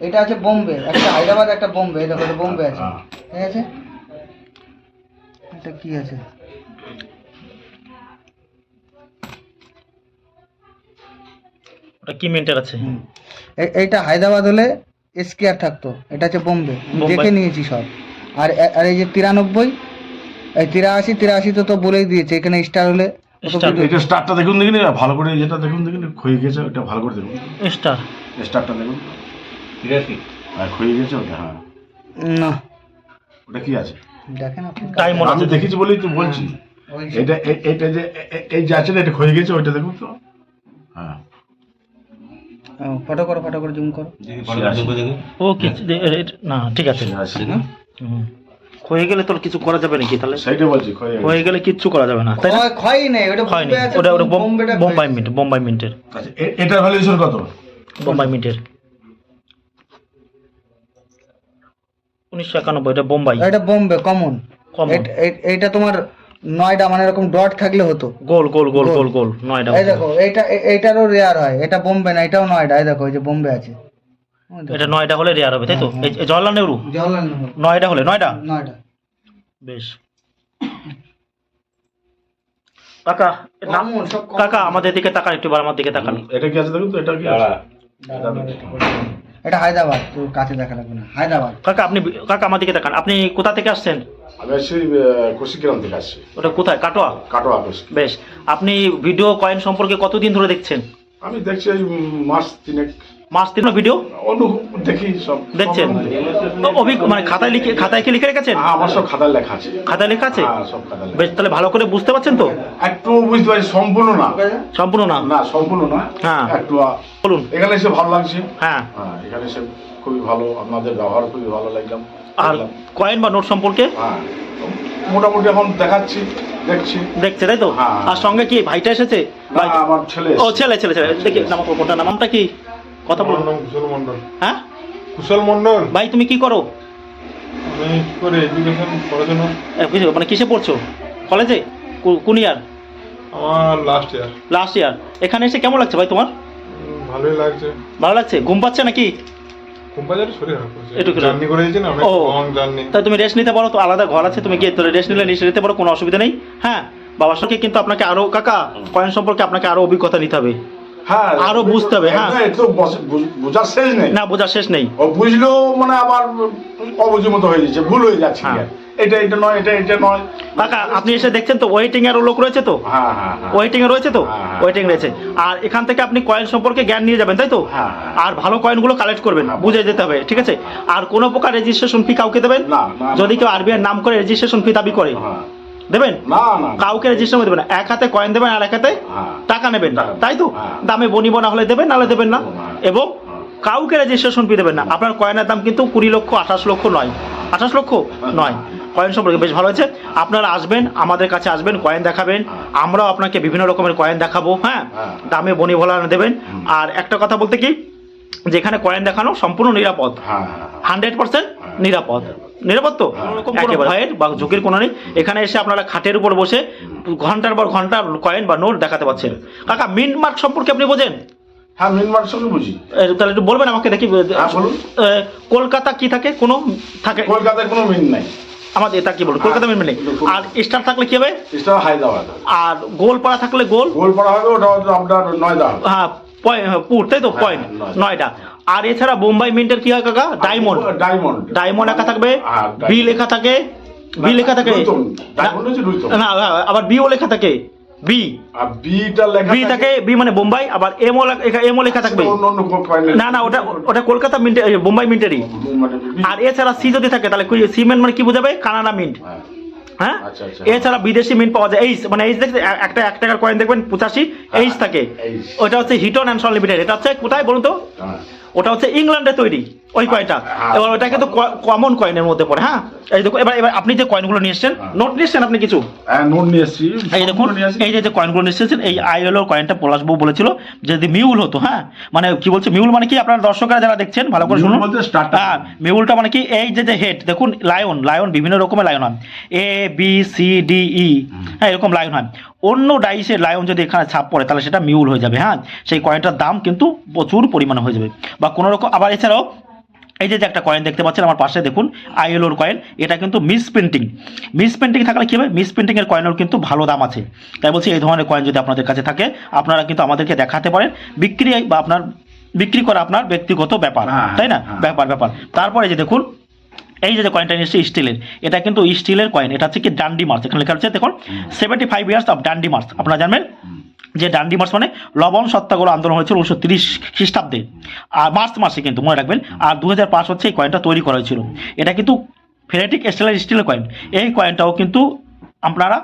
এটা আছে বোম্বে, একটা হায়দ্রাবাদ, একটা বোম্বে। দেখো এটা বোম্বে আছে, ঠিক আছে। এটা কি আছে? ওটা কি মিন্টের আছে? এইটা হায়দ্রাবাদ হলে স্কেয়ার থাকতো, এটা আছে বোম্বে। দেখে নিয়েছি সব। আর আর এই যে 93, এই 83 তো বলেই দিয়েছে এখানে স্টার হলে। এটা স্টারটা দেখুন দেখিনি, ভালো করে যেটা দেখুন দেখিনি ক্ষয়ে গেছে, ওটা ভালো করে দেখুন। স্টারটা দেখুন, ঠিক আছে, আর ক্ষয়ে গেছে ওটা। হ্যাঁ না, ওটা কি আছে দেখেন আপনি। ডায়মন্ড আমি দেখেছি বলেই তো বলছি। এটা এটা যে এই যে আছে না, এটা ক্ষয়ে গেছে, ওইটা দেখুন তো। হ্যাঁ, ফটো করো, জুম করো। ও কিছু না, ঠিক আছে। হয়ে গেলে তো কিছু করা যাবে নাকি তাহলে? সেইটা বলছি, হয়ে গেলে কিচ্ছু করা যাবে না, তাই না? ক্ষয় নেই, ওটা হয়নি, বোম্বে আছে, ওটা ওটা বোম্বেটা বোম্বাই মিন্ট, বোম্বাই মিন্টের। আচ্ছা, এটার ভ্যালুয়েশন কত? বোম্বাই মিন্টের 1991, এটা বোম্বাই। এটা বোম্বে কমন। এটা তোমার নয়ডা, মানে এরকম ডট থাকলে হতো। গোল গোল গোল গোল গোল নয়ডা। এই দেখো, এইটারও রেয়ার হয়। এটা বোম্বে না, এটাও নয়ডা। এই দেখো, এই যে বোম্বে আছে। এটা নয়ডা হলে রেয়ার হবে, তাই তো? এই জওহরলাল নেহরু নয়ডা হলে নয়ডা। বেশ কাকা, কাকা আমাদের দিকে তাকান একটু, আমার দিকে তাকান। এটা কি আছে দেখুন তো, এটা কি আছে? এটা হায়দ্রাবাদ, তো কাছে দেখা লাগবে না, হায়দ্রাবাদ। কাকা আপনি, কাকা আমার দিকে তাকান। আপনি কোথা থেকে আসছেন? আমি আসছি কুশিগ্রাম থেকে আসছি। ওটা কোথায়? কাটোয়া? কাটোয়া। বেশ, আপনি ভিডিও কয়েন সম্পর্কে কতদিন ধরে দেখছেন? আমি দেখছি এই মাস 3 মাস 3 ভিডিও দেখি, সব দেখছেন? মানে খাতায় কি লিখে রেখেছেন? আমার সব খাতায় লেখা আছে। খাতায় লেখা আছে? সব খাতায় লেখা। বেশ, তাহলে ভালো করে বুঝতে পারছেন তো? একটু বুঝতে পারছি, সম্পূর্ণ না। সম্পূর্ণ না? না, সম্পূর্ণ না। হ্যাঁ, একটু বলুন। এখানে এসে ভালো লাগছে। হ্যাঁ, এখানে এসে খুবই ভালো, আপনাদের ব্যবহার খুবই ভালো লাগলাম। আর কয়েন বা নোট সম্পর্কে মোটামুটি এখন দেখছি। দেখছে, তাই তো? হ্যাঁ। আর সঙ্গে কি ভাইটা এসেছে? আমার ছেলে। ও ছেলে। দেখি নামটা কি? কথা বলুন। কুশল মন্ডল। হ্যাঁ, কুশল মন্ডল। ভাই তুমি কি করো? আমি করে এডুকেশন পড়াশোনা। মানে কিসে পড়ছো? কলেজে? কোন ইয়ার? আমার লাস্ট ইয়ার। এখানে এসে কেমন লাগছে ভাই তোমার? ভালোই লাগছে। ভালো লাগছে? ঘুম পাচ্ছে নাকি? তাই তুমি রেস্ট নিতে পারো তো, আলাদা ঘর আছে, তুমি গিয়ে রেস্ট নিতে পারো, কোনো অসুবিধা নেই। হ্যাঁ, বাবার সঙ্গে কিন্তু আপনাকে আরো, কাকা কয়েন সম্পর্কে আপনাকে আরো অভিজ্ঞতা নিতে হবে, আরো বুঝতে হবে। হ্যাঁ, বোঝার শেষ নেই। না, বোঝার শেষ নেই। ও বুঝলেও মানে আবার অবুঝের মতো হয়ে যাচ্ছে, ভুল হয়ে যাচ্ছে। এটা নয়, এটা নয়। কাকা আপনি এসে দেখছেন তো, ওয়েটিং এর লোক রয়েছে তো? ওয়েটিং এ রয়েছে তো? ওয়েটিং রয়েছে। আর এখান থেকে আপনি কয়েন সম্পর্কে জ্ঞান নিয়ে যাবেন, তাই তো? আর ভালো কয়েনগুলো কালেক্ট করবেন, বুঝে যেতে হবে, ঠিক আছে? আর কোনো প্রকার রেজিস্ট্রেশন ফি কাউকে দেবেন না। যদি কেউ আরবিআই নাম করে রেজিস্ট্রেশন ফি দাবি করে, দেবেন না? কাউকে রেজিস্ট্রেশন দেবেন না। এক হাতে কয়েন দেবেন আর এক হাতে টাকা নেবেন, তাই তো? দামে বনিব না হলে দেবেন, নাহলে দেবেন না। এবং কাউকে রেজিস্ট্রেশন ফি দেবেন না। আপনার কয়েনের দাম কিন্তু 20 লক্ষ, 28 লক্ষ নয়, 28 লক্ষ নয়। কয়েন সম্পর্কে বেশ ভালো হয়েছে। আপনারা আসবেন, আমাদের কাছে আসবেন, কয়েন দেখাবেন, আমরাও আপনাকে বিভিন্ন রকমের কয়েন দেখাবো। হ্যাঁ, দামে বনিবনা দেবেন। আর একটা কথা বলতে কি, যেখানে কয়েন দেখানো সম্পূর্ণ নিরাপদ, 100% নিরাপদ তো, একেবারে ভয়ের বা ঝুঁকির কোনো নেই। এখানে এসে আপনারা খাটের উপর বসে ঘন্টার পর ঘন্টা কয়েন বা নোট দেখাতে পারছেন। কাকা মিন্ট মার্ক সম্পর্কে আপনি বোঝেন? হ্যাঁ, মিন্ট মার্ক সম্পর্কে বুঝি। তাহলে একটু বলবেন আমাকে, দেখি। বলুন। কলকাতা কি থাকে? কোনো থাকে? কলকাতায় কোনো মিন্ট নাই। আমাদের এটা কি বলুন, কলকাতা মিন্ট নেই। আর স্টার থাকলে কি হবে? স্টার হায়দ্রাবাদ। আর গোলপাড়া থাকলে গোলপাড়া হবে, ওটা আপনার নয়ডা। হ্যাঁ, পুর, তাই তো? পয়েন্ট নয়ডা। আর এছাড়া বোম্বাই মিন্টের কি হয় কাকা? ডায়মন্ড লেখা থাকবে, বি লেখা থাকে, না আবার বিও লেখা থাকে, বি থাকে, বি মানে বোম্বাই। আবার এমও লেখা থাকবে। না, ওটা কলকাতা মিন্ট, বোম্বাই মিন্টেরই। আর এছাড়া সি যদি থাকে, তাহলে সি মানে কি বোঝাবে? Canada mint. হ্যাঁ, এছাড়া বিদেশি মিন্ট পাওয়া যায়। এইচ মানে এইচ দেখতে, একটা 1 টাকার কয়েন দেখবেন 85 এইচ থাকে। ওটা হচ্ছে হিটন অ্যান্ড সন লিমিটেড। এটা হচ্ছে কোথায় বলুন তো? ওটা হচ্ছে ইংল্যান্ডে তৈরি ওই কয়েনটা। এবার ওটা কিন্তু কমন কয়েনের মধ্যে পড়ে। হ্যাঁ, এই দেখো, এবার আপনি যে কয়েনগুলো নিয়ে এসেছেন, নোট নিয়ে এসেছেন আপনি কিছু? নোট নিয়ে এসেছি। এই দেখুন, এই যে কয়েনগুলো নিয়ে এসেছেন, এই আইএলও কয়েনটা পলাশবাবু বলেছিল যদি মিউল হতো। হ্যাঁ, মানে কি বলছে মিউল মানে কি? আপনারা দর্শকরা যারা দেখছেন ভালো করে শুনুন। হ্যাঁ, মিউলটা মানে কি? এই যে হেড দেখুন, লায়ন বিভিন্ন রকমের লায়ন হয়, ABCDE। হ্যাঁ, এরকম লায়ন হয়। অন্য ডাইসের লায়ন যদি এখানে ছাপ পড়ে, তাহলে সেটা মিউল হয়ে যাবে। হ্যাঁ, সেই কয়েনটার দাম কিন্তু প্রচুর পরিমাণে হয়ে যাবে। বা কোনো রকম, আবার এছাড়াও এই যে একটা কয়েন দেখতে পাচ্ছেন আমার পাশে দেখুন আইএলওর কয়েন, এটা কিন্তু মিস প্রিন্টিং থাকলে কী হবে, মিস প্রিন্টিংয়ের কয়েনের কিন্তু ভালো দাম আছে। তাই বলছি এই ধরনের কয়েন যদি আপনাদের কাছে থাকে আপনারা কিন্তু আমাদেরকে দেখাতে পারেন, বিক্রি করা আপনার ব্যক্তিগত ব্যাপার, তাই না, ব্যাপার। তারপরে যে দেখুন এই যে কয়েনটা নিয়ে এসেছে স্টিলের, এটা কিন্তু স্টিলের কয়েন, এটা হচ্ছে কি ডান্ডি মার্চ, এখানে লেখা আছে দেখুন 75 ইয়ার্স অফ ডান্ডি মার্চ। আপনারা জানবেন যে ডান্ডি মার্চ মানে লবণ সত্যাগ্রহ আন্দোলন হয়েছিল 1930 খ্রিস্টাব্দে, আর মার্চ মাসে কিন্তু মনে রাখবেন। আর 2005 হচ্ছে এই কয়েনটা তৈরি করা হয়েছিল। এটা কিন্তু ফেরেটিক স্টিলের কয়েন। এই কয়েনটাও কিন্তু আপনারা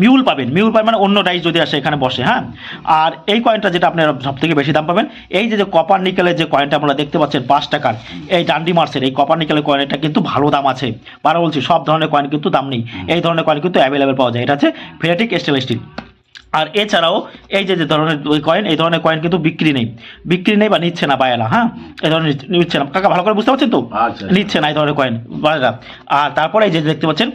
মিউল পাবেন মানে অন্য ডাইস যদি আসে এখানে বসে, হ্যাঁ। আর এই কয়েনটা যেটা আপনারা সব থেকে বেশি দাম পাবেন, এই যে কপার নিকেলের যে কয়েনটা আপনারা দেখতে পাচ্ছেন 5 টাকার, এই ডান্ডি মার্চের এই কপার নিকেলের কয়েনটা কিন্তু ভালো দাম আছে। বারো বলছি সব ধরনের কয়েন কিন্তু দাম নেই, এই ধরনের কয়েন কিন্তু অ্যাভেলেবেল পাওয়া যায়। এটা হচ্ছে ফেরেটিক স্টিল। আর এছাড়াও এই যে ধরনের ওই কয়েন, এই ধরনের কয়েন কিন্তু বিক্রি নেই বা নিচ্ছে না বায়লা, হ্যাঁ, এই ধরনের নিচ্ছে না। কাকা ভালো করে বুঝতে পারছেন তো, নিচ্ছে না এই ধরনের কয়েন বায়লা। আর তারপরে এই যে দেখতে পাচ্ছেন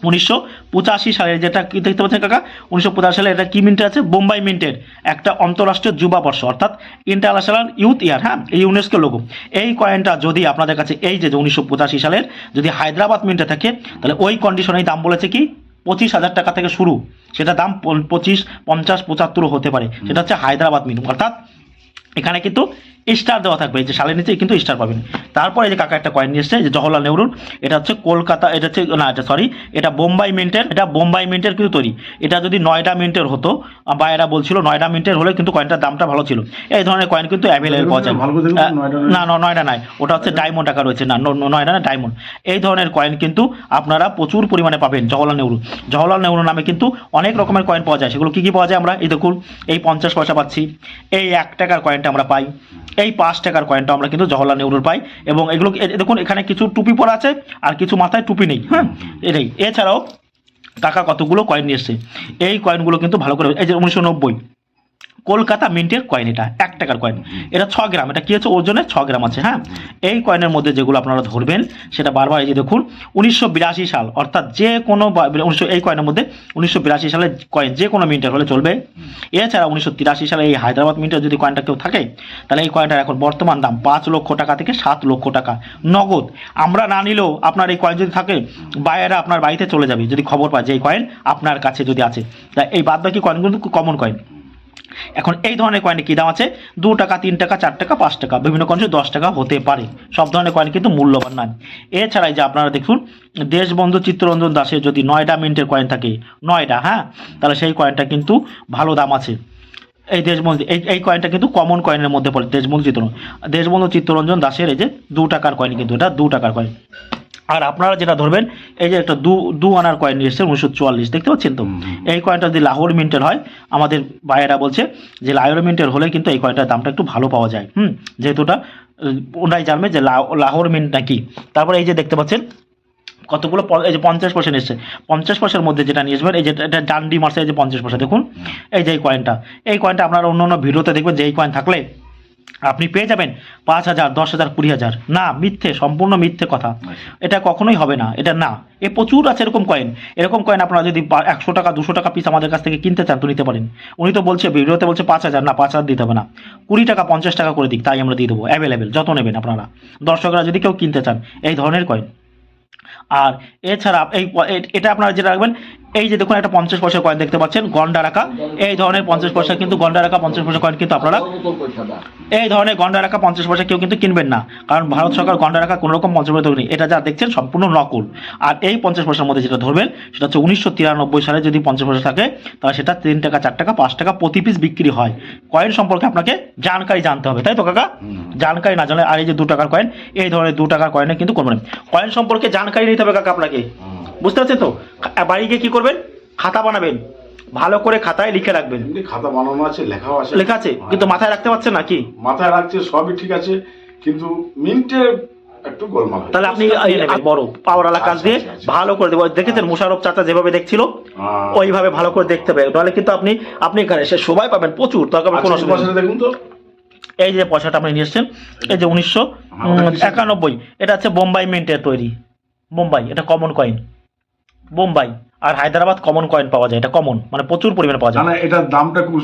1985 সালের যেটা কি দেখতে পাচ্ছেন কাকা, 1985 সালে এটা কি মিন্টে আছে, বোম্বাই মিন্টের একটা অন্তরাষ্ট্রীয় যুবা বর্ষ, অর্থাৎ ইন্টারন্যাশনাল ইউথ ইয়ার, হ্যাঁ, এই ইউনেস্কো লোগো। এই কয়েনটা যদি আপনাদের কাছে এই যে 1985 সালের যদি হায়দ্রাবাদ মিন্টে থাকে, তাহলে ওই কন্ডিশনেই দাম বলেছে কি 25,000 টাকা থেকে শুরু, সেটা দাম 25, 50, 75 হতে পারে। সেটা হচ্ছে হায়দ্রাবাদ মিন্ট, অর্থাৎ এখানে কিন্তু স্টার দেওয়া থাকবে, এই যে সালের নিচে কিন্তু স্টার পাবেন। তারপরে এই যে কাকা একটা কয়েন নিয়ে এসছে যে জওহরলাল নেহরুর, এটা হচ্ছে কলকাতা, এটা হচ্ছে না, এটা সরি, এটা বোম্বাই মিন্টের কিন্তু তৈরি। এটা যদি নয়ডা মিন্টের হতো বা এরা বলছিল নয়ডা মিন্টের হলে কিন্তু কয়েনটার দামটা ভালো ছিল। এই ধরনের কয়েন কিন্তু অ্যাভেলেবেল পাওয়া যায়। না নয়ডা নাই, ওটা হচ্ছে ডায়মন্ড টাকা রয়েছে, না নয়ডা না ডায়মন্ড। এই ধরনের কয়েন কিন্তু আপনারা প্রচুর পরিমাণে পাবেন। জওহরলাল নেহরু নামে কিন্তু অনেক রকমের কয়েন পাওয়া যায়। সেগুলো কী পাওয়া যায় আমরা এই দেখুন, এই 50 পয়সা পাচ্ছি, এই 1 টাকার কয়েনটা আমরা পাই, এই 5 টাকার কয়েনটা আমরা কিন্তু জওহরলাল নেহরুর পাই। এবং এগুলো দেখুন এখানে কিছু টুপি পরা আছে আর কিছু মাথায় টুপি নেই, হ্যাঁ, এটাই। এছাড়াও কাকা কতগুলো কয়েন নিয়ে এসছে, এই কয়েনগুলো কিন্তু ভালো করে, এই যে 1990 কলকাতা মিন্টের কয়েন, এটা 1 টাকার কয়েন, এটা 6 গ্রাম, এটা কি হচ্ছে ওজনে 6 গ্রাম আছে, হ্যাঁ। এই কয়েনের মধ্যে যেগুলো আপনারা ধরবেন সেটা বারবার এই যে দেখুন 1982 সাল, অর্থাৎ যে কোনো এই কয়েনের মধ্যে 1982 সালের কয়েন যে কোনো মিন্টের হলে চলবে। এছাড়া 1983 সালে এই হায়দ্রাবাদ মিন্টের যদি কয়েনটা কেউ থাকে, তাহলে এই কয়েনটার এখন বর্তমান দাম 5 লক্ষ টাকা থেকে 7 লক্ষ টাকা নগদ। আমরা না নিলেও আপনার এই কয়েন যদি থাকে, বায়েরা আপনার বাড়িতে চলে যাবে যদি খবর পায় যে এই কয়েন আপনার কাছে যদি আছে। তাই এই বাদ বাকি কয়েনগুলো কমন কয়েন। এখন এই ধরনের কয়েনের কী দাম আছে, 2 টাকা, 3 টাকা, 4 টাকা, 5 টাকা, বিভিন্ন কয়েন 10 টাকা হতে পারে। সব ধরনের কয়েন কিন্তু মূল্যবান নয়। এছাড়াই যে আপনারা দেখুন দেশবন্ধু চিত্তরঞ্জন দাসের যদি নয়ডা মিন্টের কয়েন থাকে, নয়ডা, হ্যাঁ, তাহলে সেই কয়েনটা কিন্তু ভালো দাম আছে। এই দেশবন্ধু এই কয়েনটা কিন্তু কমন কয়েনের মধ্যে পড়ে, দেশবন্ধু চিত্তরঞ্জন দাসের এই যে 2 টাকার কয়েন, কিন্তু এটা 2 টাকার কয়েন। আর আপনারা যেটা ধরবেন এই যে একটা দু আনার কয়েন নিয়ে এসছে 1944, দেখতে পাচ্ছেন তো। এই কয়েনটা যদি লাহোর মিন্টের হয়, আমাদের ভাইয়েরা বলছে যে লাহোর মিন্টের হলে কিন্তু এই কয়েনটার দামটা একটু ভালো পাওয়া যায়, যেহেতু ওটা ওনারাই জানবে যে লাহোর মিন্ট নাকি। তারপরে এই যে দেখতে পাচ্ছেন কতগুলো, এই যে 50 পয়সা এসছে, 50 পয়সার মধ্যে যেটা নিয়ে আসবেন এই যে এটা ডান্ডি মার্চে এই যে 50 পয়সা দেখুন, এই যে এই কয়েনটা আপনারা অন্য ভিডিওতে দেখবেন যে এই কয়েন থাকলে আপনি পেয়ে যাবেন 5,000, 10,000, 20,000। না, মিথ্যে, সম্পূর্ণ মিথ্যে কথা, এটা কখনোই হবে না, এটা না। এ প্রচুর আছে এরকম কয়েন আপনারা যদি 100 টাকা 200 টাকা পিস আমাদের কাছ থেকে কিনতে চান তো নিতে পারেন। উনি তো বলছে ভিডিওতে বলছে 5,000, না 5,000 দিতে হবে না, 20 টাকা 50 টাকা করে দিক, তাই আমরা দিয়ে দেবো অ্যাভেলেবেল, যত নেবেন আপনারা দর্শকরা যদি কেউ কিনতে চান এই ধরনের কয়েন। আর এছাড়া এটা আপনারা যেটা রাখবেন, এই যে দেখুন একটা 50 পয়সা কয়েন দেখতে পাচ্ছেন গন্ডা রাখা, এই ধরনের 50 পয়সা কিন্তু গন্ডা রাখা 50 পয়সা কয়েন কিন্তু আপনারা এই ধরনের গন্ডা রাখা 50 পয়সা কেউ কিন্তু কিনবেন না, কারণ ভারত সরকার গন্ডা রাখা কোনো রকম 50 পয়সা নেই, এটা যা দেখছেন সম্পূর্ণ নকল। আর এই 50 পয়সার মধ্যে যেটা ধরবেন সেটা হচ্ছে 1993 সালে যদি 50 পয়সা থাকে, তাহলে সেটা 3 টাকা, 4 টাকা, 5 টাকা প্রতি পিস বিক্রি হয়। কয়েন সম্পর্কে আপনাকে জানকারি জানতে হবে, তাই তো কাকা? জানকারি না জানলে, আর এই যে 2 টাকার কয়েন, এই ধরনের 2 টাকার কয়েনে কিন্তু করবেন, কয়েন সম্পর্কে জানকারি নিতে হবে কাকা আপনাকে, বুঝতে পারছেন তো। বাড়ি গিয়ে কি করবেন, খাতা বানাবেন, ভালো করে খাতায় লিখে রাখবেন। খাতা বানানো আছে, লেখাও আছে, লেখা আছে, কিন্তু মাথায় রাখতে পারছেন না কি? মাথায় রাখছে, সবই ঠিক আছে, কিন্তু মিন্টে একটু গোলমাল। তাহলে আপনি বড় পাওয়ারওয়ালা কাজ দিয়ে ভালো করে দেবো। দেখেছেন মোশাররফ চাচা যেভাবে দেখছিল ওইভাবে ভালো করে দেখতে হবে, নাহলে কিন্তু আপনি এখানে সে সবাই পাবেন প্রচুর, তখন কোনো অসুবিধা নেই। দেখুন তো এই যে পয়সাটা আপনি নিয়ে এসছেন, এই যে 1991, এটা হচ্ছে বোম্বাই মিন্টের তৈরি, বোম্বাই, এটা কমন কয়েন, বোম্বাই। আর হায়দ্রাবাদ কমন কয়েন পাওয়া যায়, এটা কমন মানে প্রচুর পরিমাণে পাওয়া যায়। মানে এটার দামটা খুব,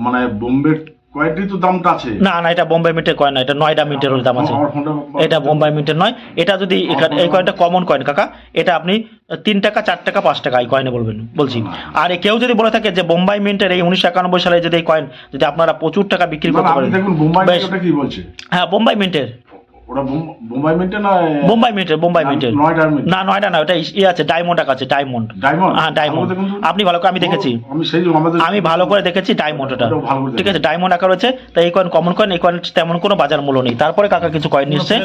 মানে বোম্বে কয়েকটি তো দামটা আছে। না না, এটা বোম্বাই মিন্টের কয়েন না, এটা নয়ডা মিন্টের দাম আছে। আমার ফোনটা এটা বোম্বাই মিন্টের নয়। এটা যদি এই কয়েনটা কমন কয়েন কাকা, এটা আপনি 3 টাকা 4 টাকা 5 টাকা এই কয়েনে বলছি। আর কেউ যদি বলে থাকে যে বোম্বাই মিন্টের এই 1991 সালে যদি এই কয়েন যদি আপনারা প্রচুর টাকা বিক্রি করতে পারেন, দেখুন বোম্বাই মিন্টটা কি বলছে। হ্যাঁ বোম্বাই মিন্টের, ওটা বোম্বাই মিন্টে না বোম্বাই মিন্টের নয়ডার মিন্ট না, নয়ডা না, ওটা আছে ডায়মন্ড আছে, ডায়মন্ড। হ্যাঁ ডায়মন্ড, আপনি ভালো করে, আমি দেখেছি, আমি ভালো করে দেখেছি ডায়মন্ড ওটা, ঠিক আছে ডায়মন্ড আকার রয়েছে। তাই এই কয়েন কমন কয়েন, এই কয়েন তেমন কোনো বাজার মূল্য নেই। তারপরে কাকা কিছু কয়েন নিচ্ছে,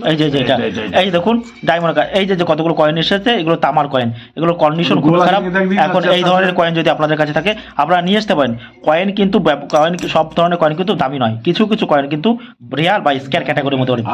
এই যে এটা, এই দেখুন ডায়মন্ড আকার, এই যে কতগুলো কয়েন এসেছে, এগুলো তামার কয়েন, এগুলোর কন্ডিশন খুব খারাপ। এখন এই ধরনের কয়েন যদি আপনাদের কাছে থাকে আপনারা নিয়ে আসতে পারেন। কয়েন কিন্তু সব ধরনের কয়েন কিন্তু দামি নয়, কিছু কিছু কয়েন কিন্তু রিয়াল বা স্কয়ার ক্যাটাগরির মধ্যে পড়ে।